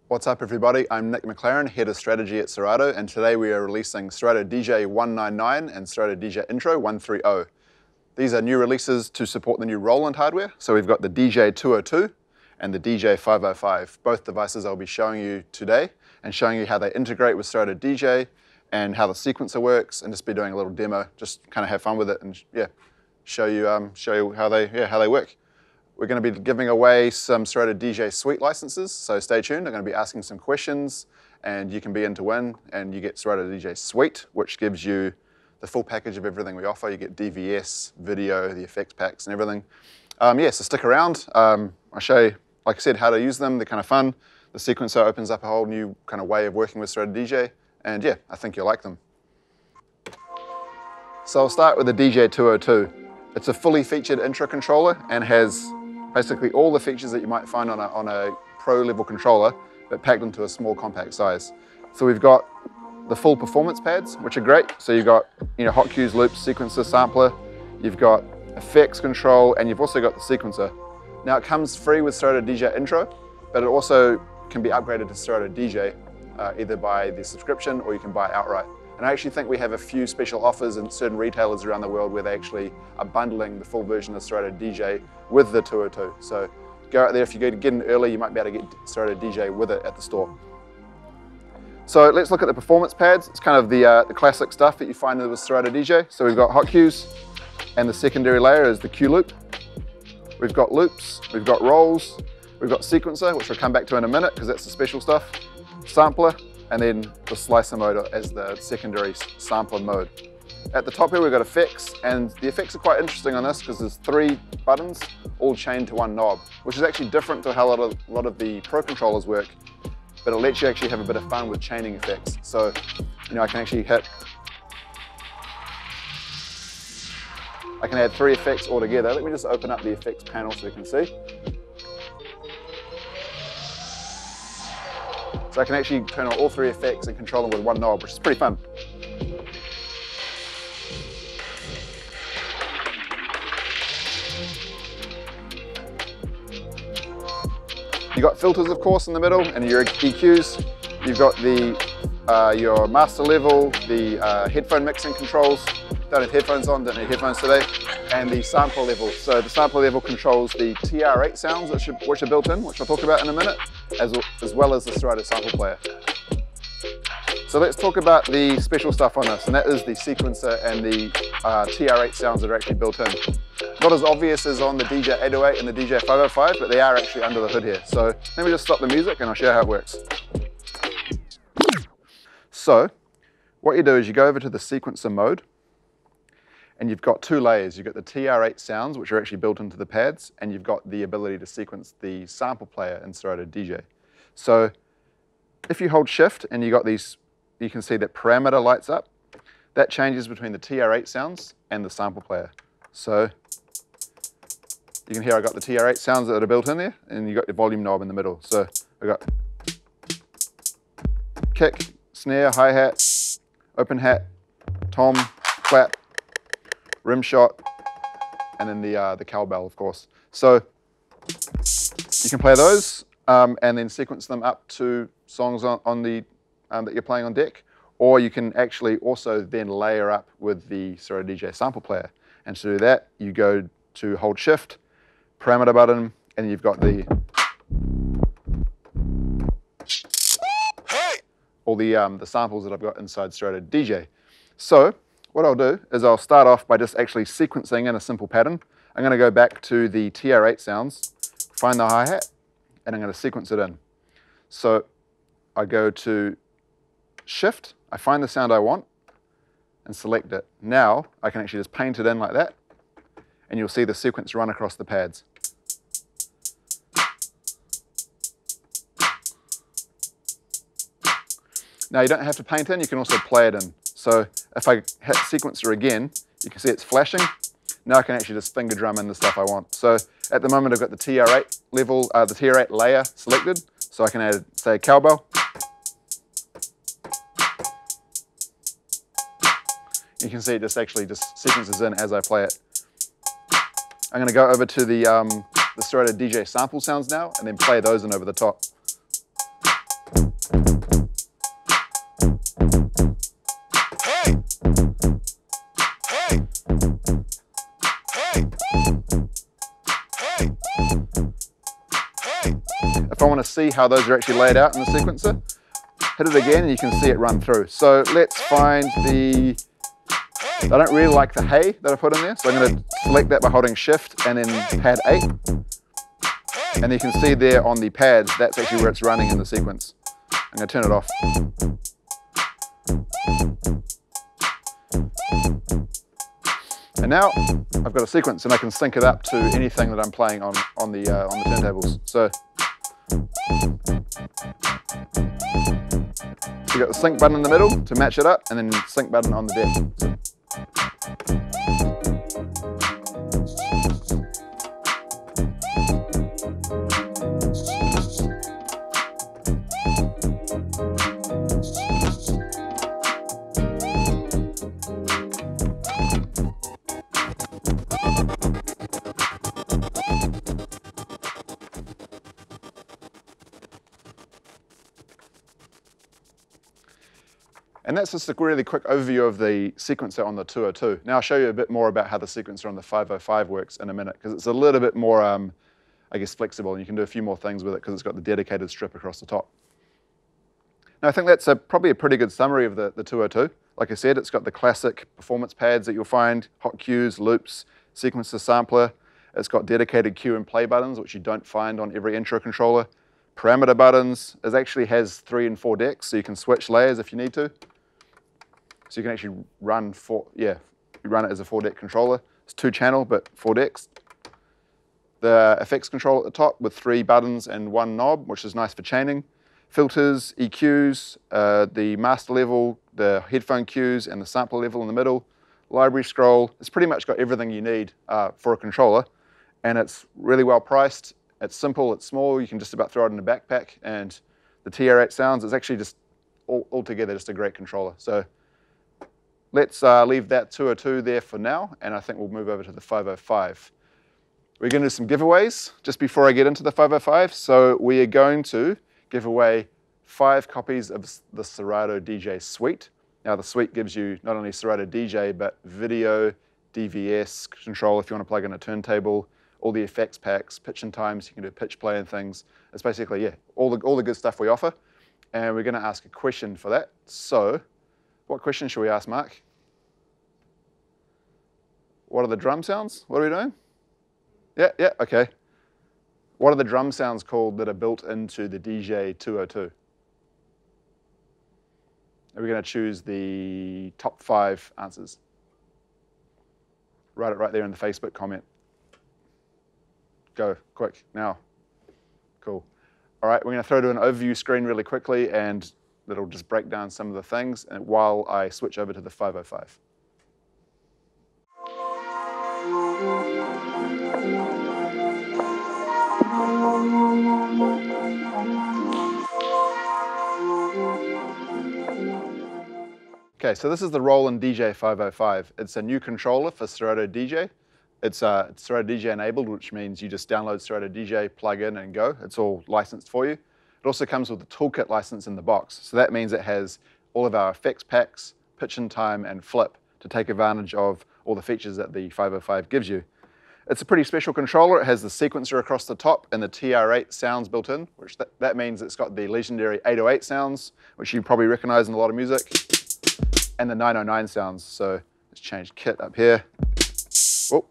What's up everybody, I'm Nick McLaren, Head of Strategy at Serato, and today we are releasing Serato DJ-199 and Serato DJ Intro 130. These are new releases to support the new Roland hardware, so we've got the DJ-202 and the DJ-505. Both devices I'll be showing you today and showing you how they integrate with Serato DJ and how the sequencer works, and just be doing a little demo, just kind of have fun with it and show you how they work. We're going to be giving away some Serato DJ Suite licenses, so stay tuned. I'm going to be asking some questions and you can be in to win, and you get Serato DJ Suite, which gives you the full package of everything we offer. You get DVS, video, the effects packs and everything. So stick around. I'll show you, like I said, how to use them. They're kind of fun. The sequencer opens up a whole new kind of way of working with Serato DJ, and yeah, I think you'll like them. So I'll start with the DJ-202. It's a fully featured intro controller and has basically all the features that you might find on a pro level controller, but packed into a small compact size. So we've got the full performance pads, which are great. So you've got hot cues, loops, sequencer, sampler. You've got effects control, and you've also got the sequencer. Now it comes free with Serato DJ Intro, but it also can be upgraded to Serato DJ either by the subscription or you can buy it outright. And I actually think we have a few special offers in certain retailers around the world where they actually are bundling the full version of Serato DJ with the 202. So go out there, if you get in early, you might be able to get Serato DJ with it at the store. So let's look at the performance pads. It's kind of the classic stuff that you find with Serato DJ. So we've got hot cues, and the secondary layer is the cue loop. We've got loops, we've got rolls, we've got sequencer, which we'll come back to in a minute because that's the special stuff, sampler, and then the slicer mode as the secondary sampler mode. At the top here we've got effects, and the effects are quite interesting on this because there's 3 buttons all chained to 1 knob, which is actually different to how a lot of the pro controllers work, but it lets you actually have a bit of fun with chaining effects. So I can actually I can add 3 effects all together. Let me just open up the effects panel so you can see. So I can actually turn on all 3 effects and control them with 1 knob, which is pretty fun. You've got filters, of course, in the middle, and your EQs. You've got your master level, the headphone mixing controls. Don't have headphones on, don't need headphones today. And the sample level. So the sample level controls the TR8 sounds which are built in, which I'll talk about in a minute, as well as the Serato sample player. So let's talk about the special stuff on this, and that is the sequencer and the TR8 sounds that are actually built in. Not as obvious as on the DJ-808 and the DJ-505, but they are actually under the hood here. So let me just stop the music and I'll show you how it works. So what you do is you go over to the sequencer mode, and you've got 2 layers. You've got the TR8 sounds, which are actually built into the pads, and you've got the ability to sequence the sample player in Serato DJ. So if you hold shift and you got these, you can see that parameter lights up. That changes between the TR8 sounds and the sample player. So you can hear I got the TR8 sounds that are built in there, and you got the volume knob in the middle. So I got kick, snare, hi-hat, open hat, tom, clap, rim shot, and then the cowbell, of course. So you can play those and then sequence them up to songs that you're playing on deck, or you can actually also then layer up with the Serato DJ sample player. And to do that, you go to hold shift, parameter button, and you've got all the samples that I've got inside Serato DJ. So what I'll do is I'll start off by just actually sequencing in a simple pattern. I'm going to go back to the TR8 sounds, find the hi-hat, and I'm going to sequence it in. So I go to shift, I find the sound I want, and select it. Now I can actually just paint it in like that, and you'll see the sequence run across the pads. Now you don't have to paint in, you can also play it in. So if I hit sequencer again, you can see it's flashing. Now I can actually just finger drum in the stuff I want. So at the moment I've got the TR8 level, the TR8 layer selected. So I can add, say, cowbell. You can see it just sequences in as I play it. I'm going to go over to the Serato DJ sample sounds now, and then play those in over the top. If I want to see how those are actually laid out in the sequencer, hit it again and you can see it run through. So let's find the, I don't really like the hay that I put in there, so I'm going to select that by holding shift and then pad 8. And you can see there on the pads, that's actually where it's running in the sequence. I'm going to turn it off. And now I've got a sequence and I can sync it up to anything that I'm playing on the turntables. So you've got the sync button in the middle to match it up, and then sync button on the deck. And that's just a really quick overview of the sequencer on the 202. Now I'll show you a bit more about how the sequencer on the 505 works in a minute, because it's a little bit more, I guess, flexible, and you can do a few more things with it because it's got the dedicated strip across the top. Now I think that's probably a pretty good summary of the 202. Like I said, it's got the classic performance pads that you'll find, hot cues, loops, sequencer sampler. It's got dedicated cue and play buttons, which you don't find on every intro controller. Parameter buttons. It actually has 3 and 4 decks, so you can switch layers if you need to. So you can actually run you run it as a 4-deck controller. It's 2-channel, but 4 decks. The effects control at the top with 3 buttons and 1 knob, which is nice for chaining. Filters, EQs, the master level, the headphone cues, and the sampler level in the middle. Library scroll. It's pretty much got everything you need for a controller, and it's really well priced. It's simple, it's small, you can just about throw it in a backpack, and the TR8 sounds, it's actually just altogether just a great controller. So let's leave that 202 there for now, and I think we'll move over to the 505. We're going to do some giveaways just before I get into the 505. So we are going to give away 5 copies of the Serato DJ suite. Now the suite gives you not only Serato DJ, but video, DVS control if you want to plug in a turntable, all the effects packs, pitch and times, you can do pitch play and things. It's basically, yeah, all the good stuff we offer. And we're going to ask a question for that. So what question should we ask, Mark? What are the drum sounds? What are we doing? Yeah, okay. What are the drum sounds called that are built into the DJ-202? Are we going to choose the top 5 answers? Write it right there in the Facebook comment. Go, quick, now. Cool. All right, we're going to throw to an overview screen really quickly, and that'll just break down some of the things while I switch over to the 505. Okay, so this is the Roland DJ-505. It's a new controller for Serato DJ. It's Serato DJ enabled, which means you just download Serato DJ, plug in and go. It's all licensed for you. It also comes with a toolkit license in the box. So that means it has all of our effects packs, pitch and time, and flip to take advantage of all the features that the 505 gives you. It's a pretty special controller. It has the sequencer across the top and the TR8 sounds built in, which that means it's got the legendary 808 sounds, which you probably recognize in a lot of music, and the 909 sounds. So let's change kit up here. Whoa.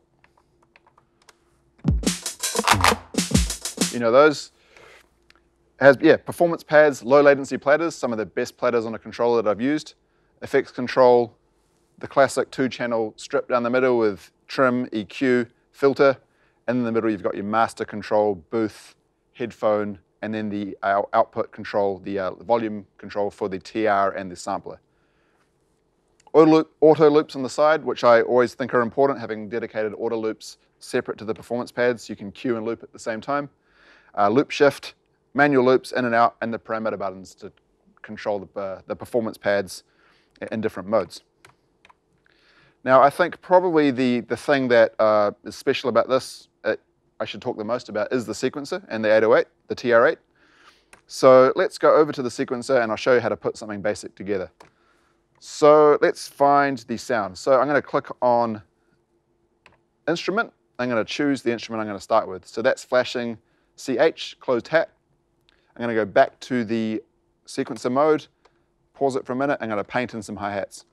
You know those. It has, yeah, performance pads, low latency platters, some of the best platters on a controller that I've used. Effects control, the classic 2-channel strip down the middle with trim, EQ, filter, and in the middle you've got your master control, booth, headphone, and then the output control, the volume control for the TR and the sampler. Auto loops on the side, which I always think are important, having dedicated auto loops separate to the performance pads, so you can cue and loop at the same time. Loop shift, manual loops in and out, and the parameter buttons to control the performance pads in different modes. Now, I think probably the thing that is special about this, I should talk the most about, is the sequencer and the 808, the TR8. So let's go over to the sequencer and I'll show you how to put something basic together. So let's find the sound. So I'm going to click on Instrument. I'm going to choose the instrument I'm going to start with. So that's flashing CH, closed hat. I'm going to go back to the sequencer mode, pause it for a minute. I'm going to paint in some hi-hats.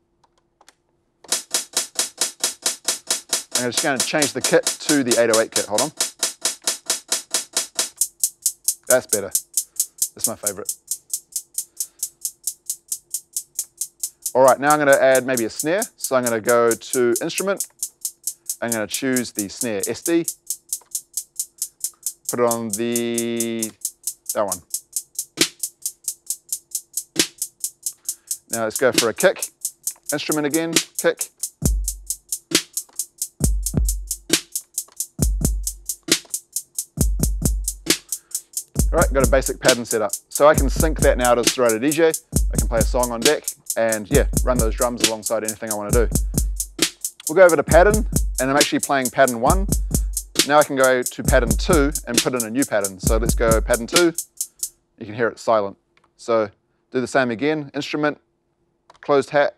I'm just going to change the kit to the 808 kit. Hold on. That's better. That's my favorite. All right, now I'm going to add maybe a snare. So I'm going to go to instrument. I'm going to choose the snare SD. Put it on that one. Now let's go for a kick. Instrument again, kick. All right, got a basic pattern set up. So I can sync that now to Serato DJ. I can play a song on deck and yeah, run those drums alongside anything I want to do. We'll go over to pattern, and I'm actually playing pattern 1. Now I can go to pattern 2 and put in a new pattern. So let's go pattern 2. You can hear it silent. So do the same again, instrument, closed hat.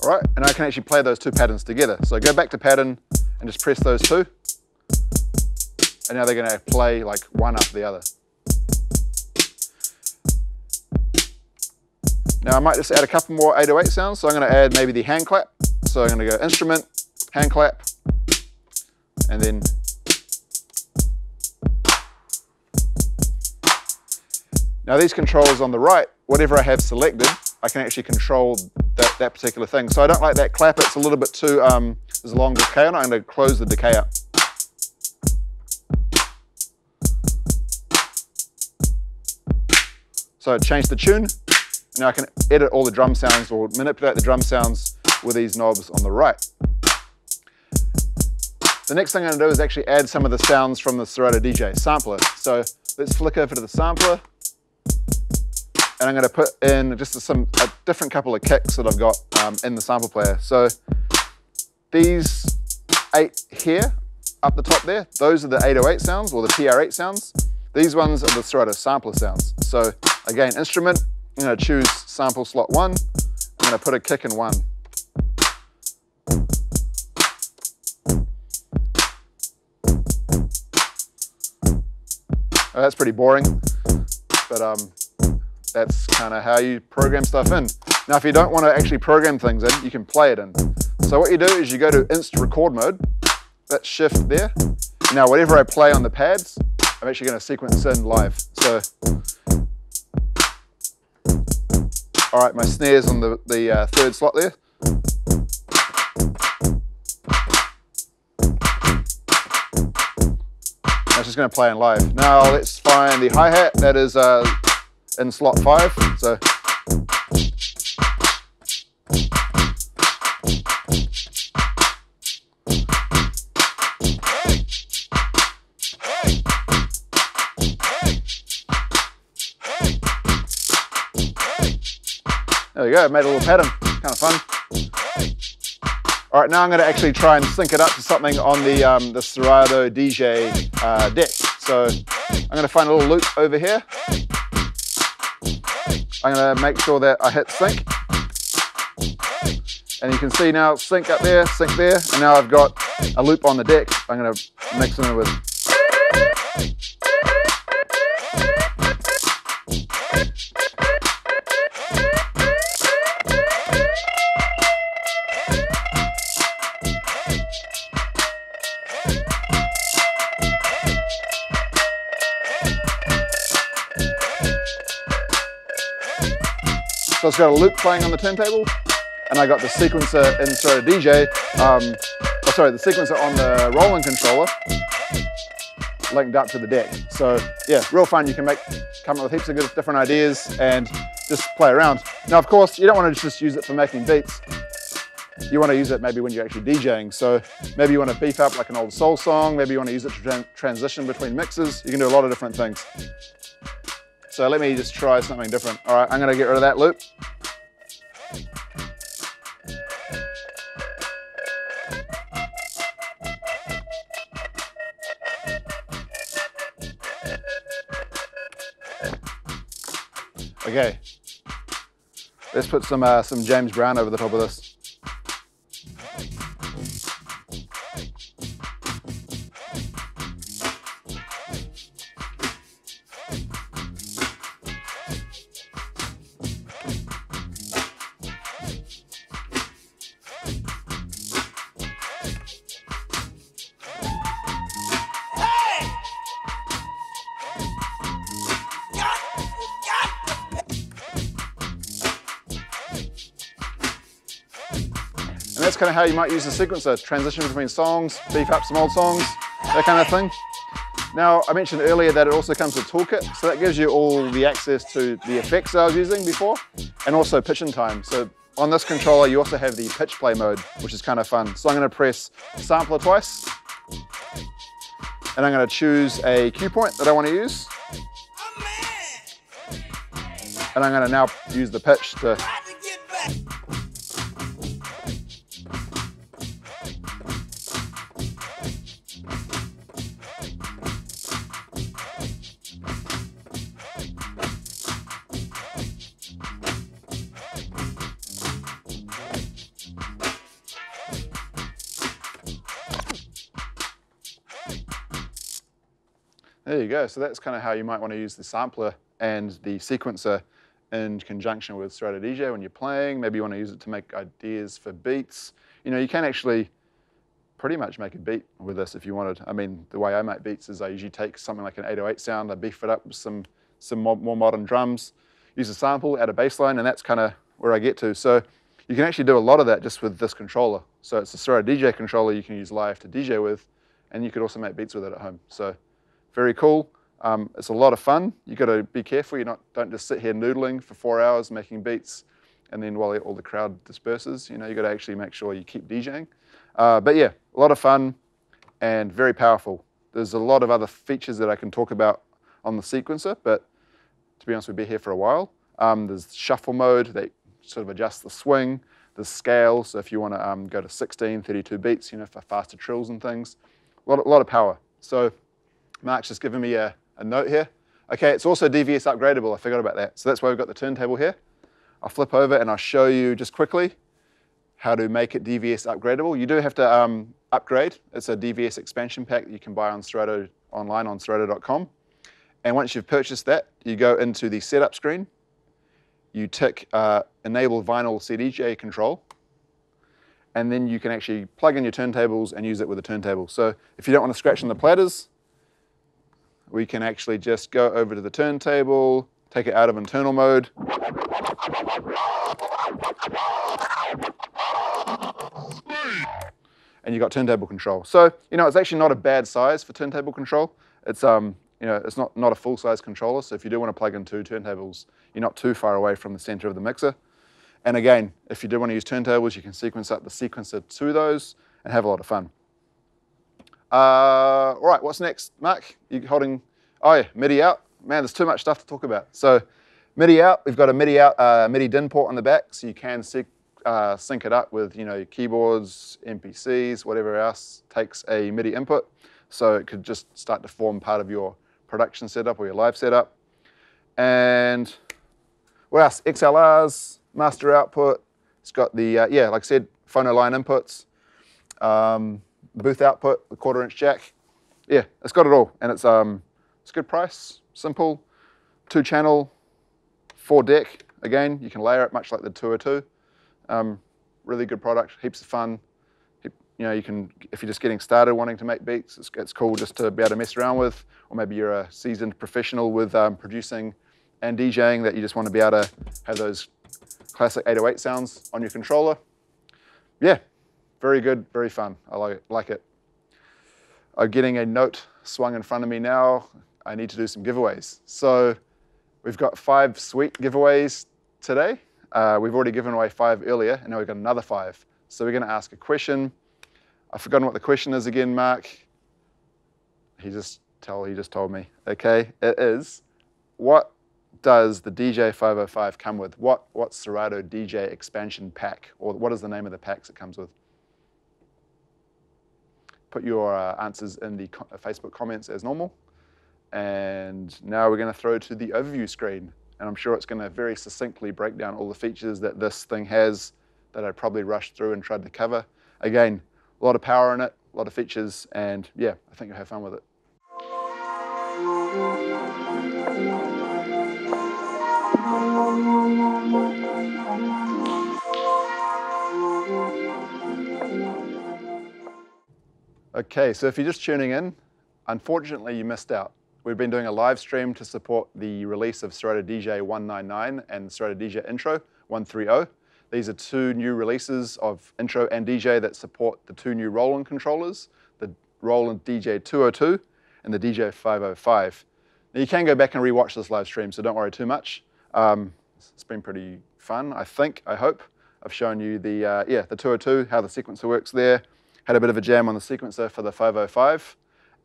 All right, and I can actually play those two patterns together. So go back to pattern and just press those two. And now they're going to play like one after the other. Now I might just add a couple more 808 sounds. So I'm going to add maybe the hand clap. So I'm going to go instrument, hand clap, and then now these controls on the right, whatever I have selected, I can actually control that particular thing. So I don't like that clap, it's a little bit too, there's a long decay on it. I'm going to close the decay up. So change the tune. Now I can edit all the drum sounds or manipulate the drum sounds with these knobs on the right. The next thing I'm going to do is actually add some of the sounds from the Serato DJ sampler. So let's flick over to the sampler. And I'm going to put in just a different couple of kicks that I've got in the sample player. So these 8 here, up the top there, those are the 808 sounds or the TR8 sounds. These ones are the Serato sampler sounds. So again, instrument, I'm going to choose sample slot 1. I'm going to put a kick in 1. Oh, that's pretty boring, but that's kind of how you program stuff in. Now, if you don't want to actually program things in, you can play it in. So what you do is you go to inst record mode, that's shift there. Now, whatever I play on the pads, I'm actually going to sequence in live. So, all right, my snare's on the third slot there. I'm just going to play in live. Now let's find the hi-hat. That is in slot 5. So there we go, made a little pattern, kind of fun. All right, now I'm going to actually try and sync it up to something on the Serato DJ deck. So I'm going to find a little loop over here. I'm going to make sure that I hit sync. And you can see now sync up there, sync there, and now I've got a loop on the deck. I'm going to mix it in with. So it's got a loop playing on the turntable, and I got the sequencer in Serato DJ, the sequencer on the Roland controller linked up to the deck. So yeah, real fun. You can come up with heaps of good different ideas and just play around. Now, of course, you don't want to just use it for making beats. You want to use it maybe when you're actually DJing. So maybe you want to beef up like an old soul song. Maybe you want to use it to transition between mixes. You can do a lot of different things. So let me just try something different. All right, I'm going to get rid of that loop. Okay, let's put some James Brown over the top of this. And that's kind of how you might use the sequencer, transition between songs, beef up some old songs, that kind of thing. Now, I mentioned earlier that it also comes with a toolkit, so that gives you all the access to the effects that I was using before, and also pitch and time. So on this controller, you also have the pitch play mode, which is kind of fun. So I'm going to press sampler twice, and I'm going to choose a cue point that I want to use. And I'm going to now use the pitch to... There you go. So that's kind of how you might want to use the sampler and the sequencer in conjunction with Serato DJ when you're playing. Maybe you want to use it to make ideas for beats. You know, you can actually pretty much make a beat with this if you wanted. I mean, the way I make beats is I usually take something like an 808 sound, I beef it up with some more modern drums, use a sample, add a bass line, and that's kind of where I get to. So you can actually do a lot of that just with this controller. So it's a Serato DJ controller you can use live to DJ with, and you could also make beats with it at home. So very cool. It's a lot of fun. You got to be careful. Don't just sit here noodling for 4 hours making beats, and then while all the crowd disperses, you know, you got to actually make sure you keep DJing. But yeah, a lot of fun and very powerful. There's a lot of other features that I can talk about on the sequencer, but to be honest, we'll be here for a while. There's shuffle mode that sort of adjusts the swing. There's scale, so if you want to go to 16, 32 beats, you know, for faster trills and things. A lot of power. So Mark's just given me a note here. Okay, it's also DVS upgradable. I forgot about that. So that's why we've got the turntable here. I'll flip over and I'll show you just quickly how to make it DVS upgradable. You do have to upgrade. It's a DVS expansion pack that you can buy on Serato online on Serato.com. And once you've purchased that, you go into the setup screen. You tick enable vinyl CDJ control. And then you can actually plug in your turntables and use it with a turntable. So if you don't want to scratch on the platters, we can actually just go over to the turntable, take it out of internal mode. And you got turntable control. So, you know, it's actually not a bad size for turntable control. It's, you know, it's not a full-size controller. So if you do want to plug in 2 turntables, you're not too far away from the center of the mixer. And again, if you do want to use turntables, you can sequence up the sequencer to those and have a lot of fun. All right, what's next, Mark? You holding, oh yeah, MIDI out. Man, there's too much stuff to talk about. So MIDI out, we've got a MIDI out, MIDI DIN port on the back, so you can sync it up with, you know, keyboards, MPCs, whatever else takes a MIDI input. So it could just start to form part of your production setup or your live setup. And what else? XLRs, master output. It's got the, yeah, like I said, phono line inputs. Booth output, the 1/4-inch jack. Yeah, it's got it all, and it's a good price, simple, 2-channel, 4-deck. Again, you can layer it much like the 202. Really good product, heaps of fun. You know, you can, if you're just getting started wanting to make beats, it's cool just to be able to mess around with, or maybe you're a seasoned professional with producing and DJing that you just want to be able to have those classic 808 sounds on your controller. Yeah. Very good, very fun. I like it. I'm getting a note swung in front of me now. I need to do some giveaways. So we've got 5 sweet giveaways today. We've already given away 5 earlier, and now we've got another 5. So we're going to ask a question. I've forgotten what the question is again, Mark. He just told me. Okay, it is, what does the DJ-505 come with? What's Serato DJ expansion pack? Or what is the name of the packs it comes with? Put your answers in the Facebook comments as normal. And now we're going to throw to the overview screen. and I'm sure it's going to very succinctly break down all the features that this thing has that I probably rushed through and tried to cover. Again, a lot of power in it, a lot of features, and yeah, I think you'll have fun with it. Okay, so if you're just tuning in, unfortunately you missed out. We've been doing a live stream to support the release of Serato DJ-199 and Serato DJ Intro 130. These are two new releases of Intro and DJ that support the two new Roland controllers, the Roland DJ-202 and the DJ-505. Now you can go back and rewatch this live stream, so don't worry too much. It's been pretty fun, I think, I hope. I've shown you the 202, how the sequencer works there. Had a bit of a jam on the sequencer for the 505.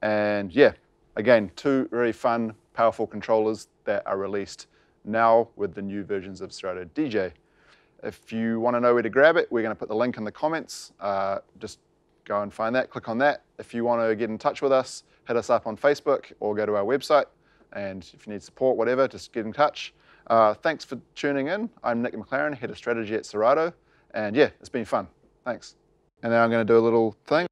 And yeah, again, two really fun, powerful controllers that are released now with the new versions of Serato DJ. If you want to know where to grab it, we're going to put the link in the comments. Just go and find that, click on that. If you want to get in touch with us, hit us up on Facebook or go to our website. And if you need support, whatever, just get in touch. Thanks for tuning in. I'm Nick McLaren, Head of Strategy at Serato. And yeah, it's been fun. Thanks. And now I'm going to do a little thing.